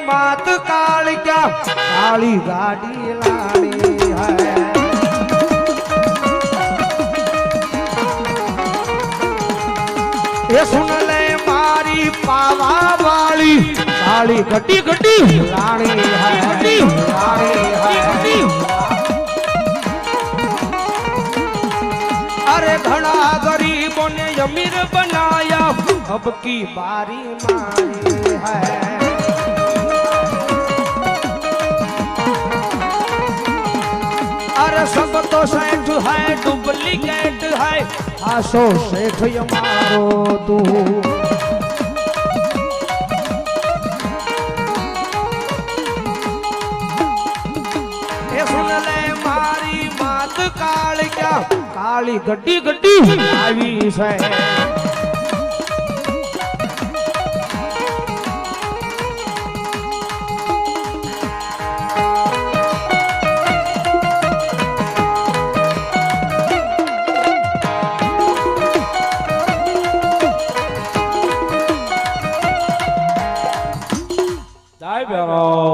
मात काल क्या काली गाड़ी लानी है। ये सुन ले मारी पावा वाली काली गड्डी गड्डी लानी है, लानी है। अरे घना गरीबों ने अमीर बनाया अब की बारी मारी है। अरे सब तो सेठ है डुप्लीकेट है आसो सेठ हमारो तू। ये सुन ले मारी मात काल क्या काली गड्डी गड्डी आई है। દાય બેરો